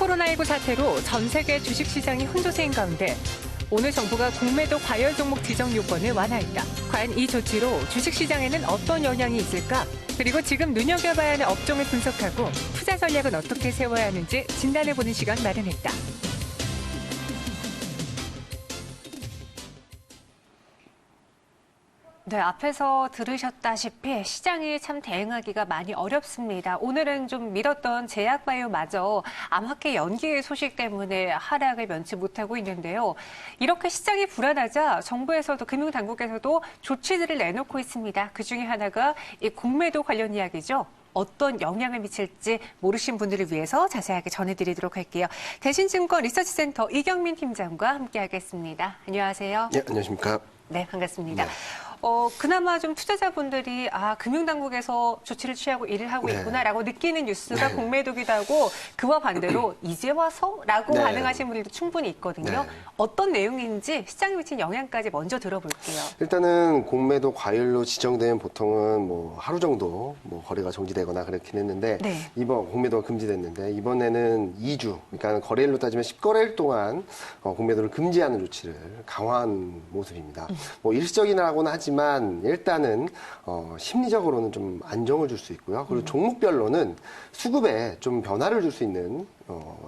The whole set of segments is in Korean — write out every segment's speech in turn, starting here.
코로나19 사태로 전 세계 주식시장이 혼조세인 가운데 오늘 정부가 공매도 과열 종목 지정 요건을 완화했다. 과연 이 조치로 주식시장에는 어떤 영향이 있을까? 그리고 지금 눈여겨봐야 하는 업종을 분석하고 투자 전략은 어떻게 세워야 하는지 진단해보는 시간 마련했다. 네, 앞에서 들으셨다시피 시장이 참 대응하기가 많이 어렵습니다. 오늘은 좀 미뤘던 제약바이오마저 암학계 연기 소식 때문에 하락을 면치 못하고 있는데요. 이렇게 시장이 불안하자 정부에서도 금융당국에서도 조치들을 내놓고 있습니다. 그중에 하나가 이 공매도 관련 이야기죠. 어떤 영향을 미칠지 모르신 분들을 위해서 자세하게 전해드리도록 할게요. 대신증권 리서치센터 이경민 팀장과 함께하겠습니다. 안녕하세요. 네, 안녕하십니까. 네, 반갑습니다. 네. 그나마 좀 투자자분들이 금융당국에서 조치를 취하고 일을 하고 있구나라고 느끼는 뉴스가 공매도기도 하고 그와 반대로 이제 와서라고 반응하시는 분들도 충분히 있거든요. 어떤 내용인지 시장에 미친 영향까지 먼저 들어볼게요. 일단은 공매도 과열로 지정되면 보통은 뭐 하루 정도 뭐 거래가 정지되거나 그렇긴 했는데 이번 공매도가 금지됐는데 이번에는 2주, 그러니까 거래일로 따지면 10거래일 동안 공매도를 금지하는 조치를 강화한 모습입니다. 뭐 일시적이라고는 하지만 일단은 심리적으로는 좀 안정을 줄 수 있고요. 그리고 종목별로는 수급에 좀 변화를 줄 수 있는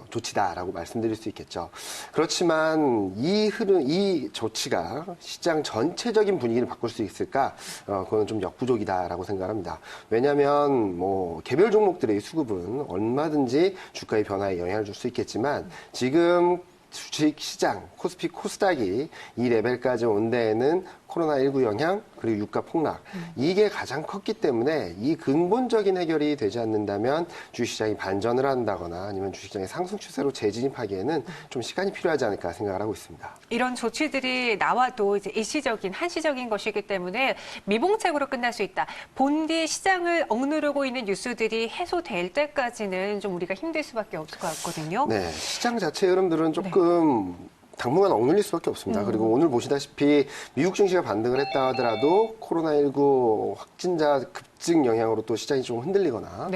조치다라고 말씀드릴 수 있겠죠. 그렇지만 이 조치가 시장 전체적인 분위기를 바꿀 수 있을까? 그건 좀 역부족이다라고 생각합니다. 왜냐하면 뭐 개별 종목들의 수급은 얼마든지 주가의 변화에 영향을 줄 수 있겠지만 지금 주식시장, 코스피, 코스닥이 이 레벨까지 온 데에는 코로나19 영향, 그리고 유가 폭락, 이게 가장 컸기 때문에 이 근본적인 해결이 되지 않는다면 주식시장이 반전을 한다거나 아니면 주식시장의 상승 추세로 재진입하기에는 좀 시간이 필요하지 않을까 생각을 하고 있습니다. 이런 조치들이 나와도 이제 일시적인, 한시적인 것이기 때문에 미봉책으로 끝날 수 있다. 본디 시장을 억누르고 있는 뉴스들이 해소될 때까지는 좀 우리가 힘들 수밖에 없을 것 같거든요. 네, 시장 자체 흐름들은 조금 당분간 억눌릴 수밖에 없습니다. 그리고 오늘 보시다시피 미국 증시가 반등을 했다 하더라도 코로나19 확진자 급증 영향으로 또 시장이 좀 흔들리거나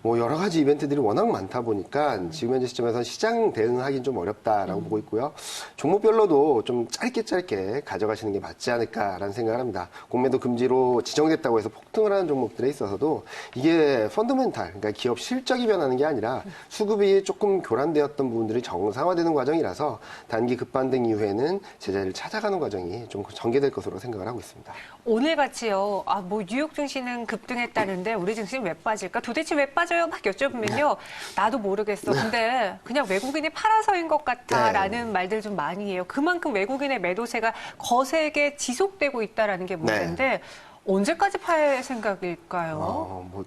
뭐 여러 가지 이벤트들이 워낙 많다 보니까 지금 현재 시점에서 시장 대응하기는 좀 어렵다라고 보고 있고요. 종목별로도 좀 짧게 가져가시는 게 맞지 않을까라는 생각을 합니다. 공매도 금지로 지정됐다고 해서 폭등을 하는 종목들에 있어서도 이게 펀더멘탈, 그러니까 기업 실적이 변하는 게 아니라 수급이 조금 교란되었던 부분들이 정상화되는 과정이라서 단기 급반등 이후에는 제자리를 찾아가는 과정이 좀 전개될 것으로 생각을 하고 있습니다. 오늘같이요. 뭐 뉴욕 증시는 급등했다는데 우리 증시는 왜 빠질까? 도대체 왜 빠져요? 막 여쭤보면요. 나도 모르겠어. 근데 그냥 외국인이 팔아서인 것 같다라는 말들 좀 많이 해요. 그만큼 외국인의 매도세가 거세게 지속되고 있다라는 게 문제인데 언제까지 팔 생각일까요? 뭐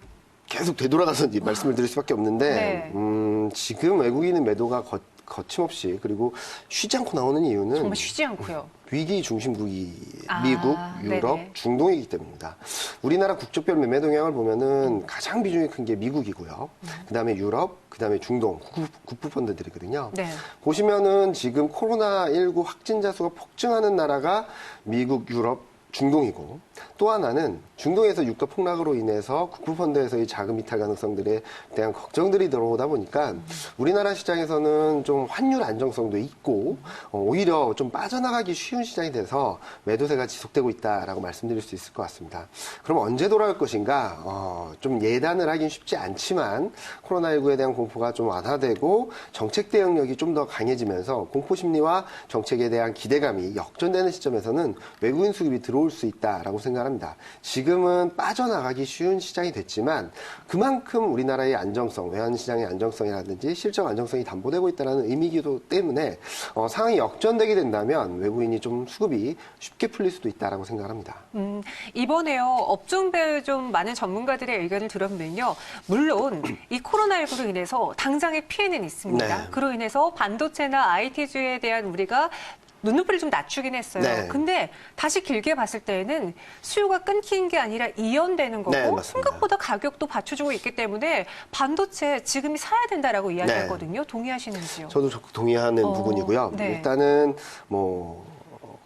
계속 되돌아가서 말씀을 드릴 수밖에 없는데 지금 외국인의 매도가 거침없이 그리고 쉬지 않고 나오는 이유는 정말 쉬지 않고요. 위기 중심국이 미국, 유럽, 중동이기 때문입니다. 우리나라 국적별 매매 동향을 보면은 가장 비중이 큰 게 미국이고요. 그다음에 유럽, 그다음에 중동, 국부 펀드들이거든요. 보시면은 지금 코로나19 확진자 수가 폭증하는 나라가 미국, 유럽, 중동이고 또 하나는 중동에서 유가 폭락으로 인해서 국부펀드에서의 자금 이탈 가능성들에 대한 걱정들이 들어오다 보니까 우리나라 시장에서는 좀 환율 안정성도 있고 오히려 좀 빠져나가기 쉬운 시장이 돼서 매도세가 지속되고 있다라고 말씀드릴 수 있을 것 같습니다. 그럼 언제 돌아올 것인가? 좀 예단을 하긴 쉽지 않지만 코로나19에 대한 공포가 좀 완화되고 정책 대응력이 좀 더 강해지면서 공포 심리와 정책에 대한 기대감이 역전되는 시점에서는 외국인 수급이 들어올 수 있다라고 생각합니다. 지금은 빠져나가기 쉬운 시장이 됐지만 그만큼 우리나라의 안정성, 외환시장의 안정성이라든지 실적 안정성이 담보되고 있다는 의미이기도 때문에 상황이 역전되게 된다면 외국인이 좀 수급이 쉽게 풀릴 수도 있다라고 생각합니다. 이번에요. 업종별 좀 많은 전문가들의 의견을 들어보면요. 물론 이 코로나19로 인해서 당장의 피해는 있습니다. 그로 인해서 반도체나 IT주에 대한 우리가 눈높이를 좀 낮추긴 했어요. 근데 다시 길게 봤을 때는 수요가 끊긴 게 아니라 이연되는 거고 생각보다 가격도 받쳐주고 있기 때문에 반도체 지금이 사야 된다라고 이야기하거든요. 동의하시는지요? 저도 적극 동의하는 부분이고요. 일단은 뭐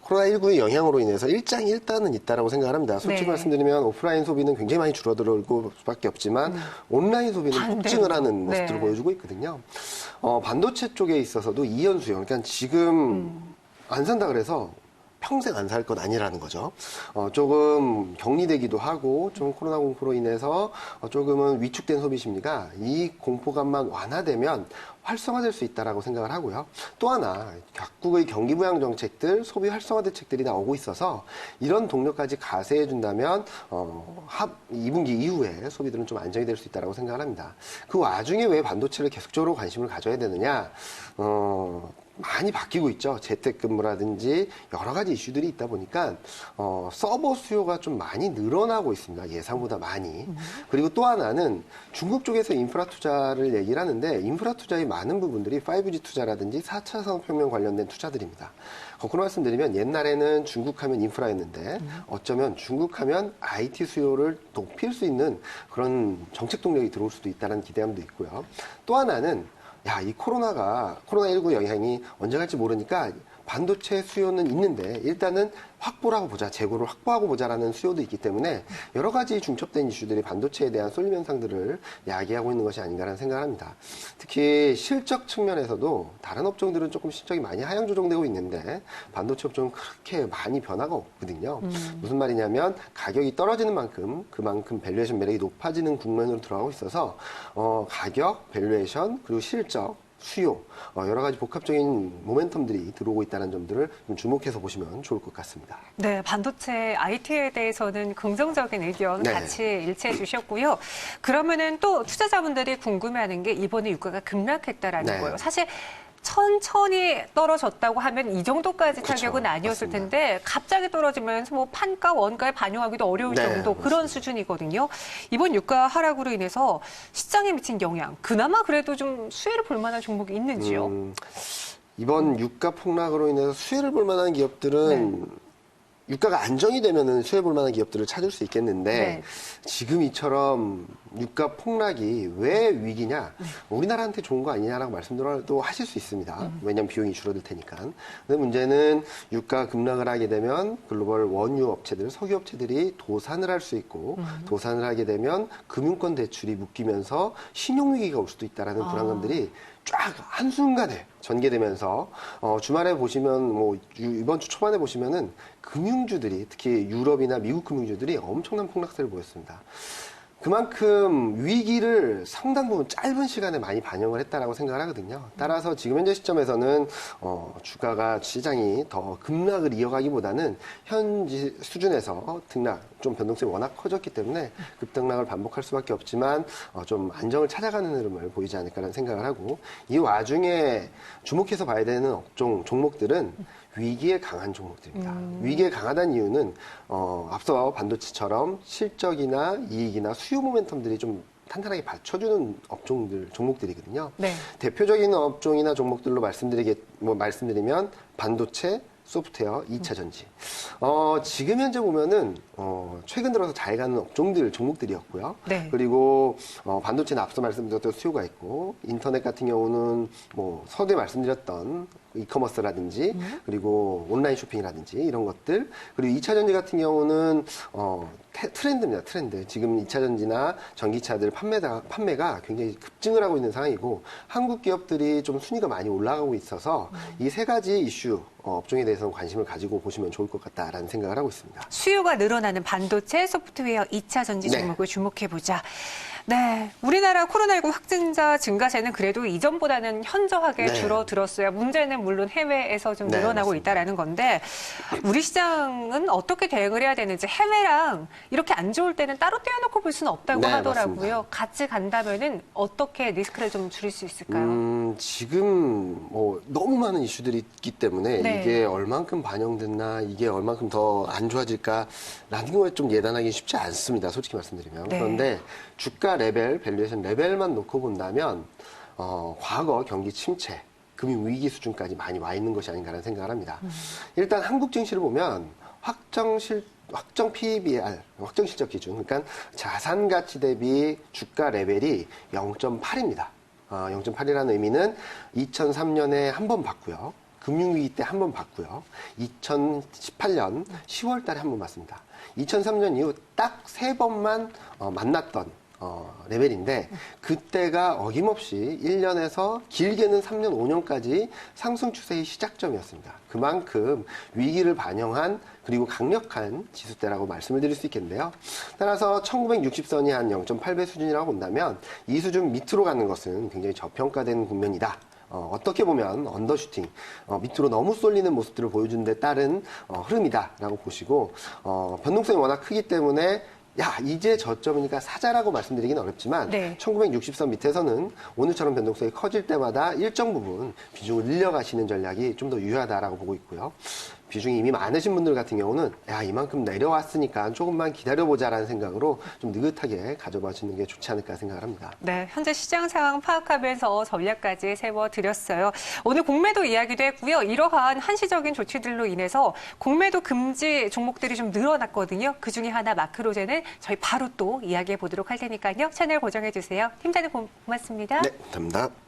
코로나19의 영향으로 인해서 일장일단은 있다라고 생각을 합니다. 솔직히 말씀드리면 오프라인 소비는 굉장히 많이 줄어들고 수밖에 없지만 온라인 소비는 폭증을 하는 모습들을 보여주고 있거든요. 반도체 쪽에 있어서도 이연 수요. 그러니까 지금 안 산다 그래서 평생 안 살 건 아니라는 거죠. 조금 격리되기도 하고, 좀 코로나 공포로 인해서 조금은 위축된 소비 심리가 이 공포감만 완화되면 활성화될 수 있다라고 생각을 하고요. 또 하나, 각국의 경기 부양 정책들, 소비 활성화 대책들이 나오고 있어서 이런 동력까지 가세해 준다면 2분기 이후에 소비들은 좀 안정이 될 수 있다라고 생각을 합니다. 그 와중에 왜 반도체를 계속적으로 관심을 가져야 되느냐? 많이 바뀌고 있죠. 재택근무라든지 여러 가지 이슈들이 있다 보니까 서버 수요가 좀 많이 늘어나고 있습니다. 예상보다 많이. 그리고 또 하나는 중국 쪽에서 인프라 투자를 얘기를 하는데 인프라 투자의 많은 부분들이 5G 투자라든지 4차 산업혁명 관련된 투자들입니다. 거꾸로 말씀드리면 옛날에는 중국 하면 인프라였는데 어쩌면 중국 하면 IT 수요를 높일 수 있는 그런 정책 동력이 들어올 수도 있다는 기대감도 있고요. 또 하나는 이 코로나19 영향이 언제 갈지 모르니까 반도체 수요는 있는데 일단은 확보를 하고 보자, 재고를 확보하고 보자라는 수요도 있기 때문에 여러 가지 중첩된 이슈들이 반도체에 대한 쏠림 현상들을 야기하고 있는 것이 아닌가라는 생각을 합니다. 특히 실적 측면에서도 다른 업종들은 조금 실적이 많이 하향 조정되고 있는데 반도체 업종은 그렇게 많이 변화가 없거든요. 무슨 말이냐면 가격이 떨어지는 만큼 그만큼 밸류에이션 매력이 높아지는 국면으로 들어가고 있어서 가격, 밸류에이션, 그리고 실적, 수요, 여러 가지 복합적인 모멘텀들이 들어오고 있다는 점들을 좀 주목해서 보시면 좋을 것 같습니다. 네, 반도체 IT에 대해서는 긍정적인 의견 네. 같이 일치해 주셨고요. 그러면은 또 투자자분들이 궁금해하는 게 이번에 유가가 급락했다라는 네. 거예요. 사실 천천히 떨어졌다고 하면 이 정도까지 타격은 그렇죠. 아니었을 맞습니다. 텐데 갑자기 떨어지면서 뭐 판가, 원가에 반영하기도 어려울 네, 정도 그런 맞습니다. 수준이거든요. 이번 유가 하락으로 인해서 시장에 미친 영향, 그나마 그래도 좀 수혜를 볼 만한 종목이 있는지요? 이번 유가 폭락으로 인해서 수혜를 볼 만한 기업들은 유가가 안정이 되면은 수혜 볼 만한 기업들을 찾을 수 있겠는데 네. 지금 이처럼 유가 폭락이 왜 위기냐? 우리나라한테 좋은 거 아니냐라고 말씀도 하실 수 있습니다. 왜냐하면 비용이 줄어들 테니까. 근데 문제는 유가 급락을 하게 되면 글로벌 원유 업체들, 석유 업체들이 도산을 할 수 있고 도산을 하게 되면 금융권 대출이 묶이면서 신용 위기가 올 수도 있다라는 불안감들이 쫙 한순간에 전개되면서 주말에 보시면 뭐 이번 주 초반에 보시면은 금융주들이 특히 유럽이나 미국 금융주들이 엄청난 폭락세를 보였습니다. 그만큼 위기를 상당 부분 짧은 시간에 많이 반영을 했다라고 생각을 하거든요. 따라서 지금 현재 시점에서는 주가가 시장이 더 급락을 이어가기보다는 현지 수준에서 등락, 좀 변동성이 워낙 커졌기 때문에 급등락을 반복할 수밖에 없지만 좀 안정을 찾아가는 흐름을 보이지 않을까라는 생각을 하고 이 와중에 주목해서 봐야 되는 종목들은 위기에 강한 종목들입니다. 위기에 강하다는 이유는 앞서 반도체처럼 실적이나 이익이나 수요 모멘텀들이 좀 탄탄하게 받쳐주는 종목들이거든요. 네. 대표적인 업종이나 종목들로 말씀드리면 반도체, 소프트웨어, 2차 전지. 지금 현재 보면은 최근 들어서 잘 가는 종목들이었고요. 네. 그리고 반도체는 앞서 말씀드렸던 수요가 있고 인터넷 같은 경우는 뭐 서두에 말씀드렸던 이커머스라든지 그리고 온라인 쇼핑이라든지 이런 것들 그리고 2차 전지 같은 경우는 트렌드입니다. 트렌드. 지금 2차 전지나 전기차들 판매가 굉장히 급증을 하고 있는 상황이고 한국 기업들이 좀 순위가 많이 올라가고 있어서 이 세 가지 이슈 업종에 대해서는 관심을 가지고 보시면 좋을 것 같다라는 생각을 하고 있습니다. 수요가 늘어나는 반도체, 소프트웨어, 2차 전지 네. 종목을 주목해보자. 네, 우리나라 코로나19 확진자 증가세는 그래도 이전보다는 현저하게 네. 줄어들었어요. 문제는 물론 해외에서 좀 네, 늘어나고 맞습니다. 있다라는 건데 우리 시장은 어떻게 대응을 해야 되는지 해외랑 이렇게 안 좋을 때는 따로 떼어놓고 볼 수는 없다고 네, 하더라고요. 맞습니다. 같이 간다면은 어떻게 리스크를 좀 줄일 수 있을까요? 지금 뭐 너무 많은 이슈들이 있기 때문에 네. 이게 얼만큼 반영됐나 이게 얼만큼 더 안 좋아질까라는 거에 좀 예단하기 쉽지 않습니다. 솔직히 말씀드리면. 네. 그런데 주가 레벨, 밸류에이션 레벨만 놓고 본다면 과거 경기 침체, 금융 위기 수준까지 많이 와 있는 것이 아닌가라는 생각을 합니다. 일단 한국 증시를 보면 확정 PBR, 확정 실적 기준, 그러니까 자산 가치 대비 주가 레벨이 0.8입니다. 0.8이라는 의미는 2003년에 한 번 봤고요. 금융위기 때 한 번 봤고요. 2018년 10월 달에 한 번 봤습니다. 2003년 이후 딱 3번만 만났던 레벨인데 그때가 어김없이 1년에서 길게는 3년, 5년까지 상승 추세의 시작점이었습니다. 그만큼 위기를 반영한 그리고 강력한 지수대라고 말씀을 드릴 수 있겠는데요. 따라서 1960선이 한 0.8배 수준이라고 본다면 이 수준 밑으로 가는 것은 굉장히 저평가된 국면이다. 어떻게 보면 언더슈팅, 밑으로 너무 쏠리는 모습들을 보여준 데 따른 흐름이다라고 보시고 변동성이 워낙 크기 때문에 이제 저점이니까 사자라고 말씀드리기는 어렵지만 네. 1960선 밑에서는 오늘처럼 변동성이 커질 때마다 일정 부분 비중을 늘려가시는 전략이 좀 더 유효하다라고 보고 있고요. 비중이 이미 많으신 분들 같은 경우는 이만큼 내려왔으니까 조금만 기다려보자라는 생각으로 좀 느긋하게 가져가시는 게 좋지 않을까 생각을 합니다. 네, 현재 시장 상황 파악하면서 전략까지 세워드렸어요. 오늘 공매도 이야기도 했고요. 이러한 한시적인 조치들로 인해서 공매도 금지 종목들이 좀 늘어났거든요. 그중에 하나 마크로제는 저희 바로 또 이야기해 보도록 할 테니까요. 채널 고정해 주세요. 팀장님 고맙습니다. 네, 감사합니다.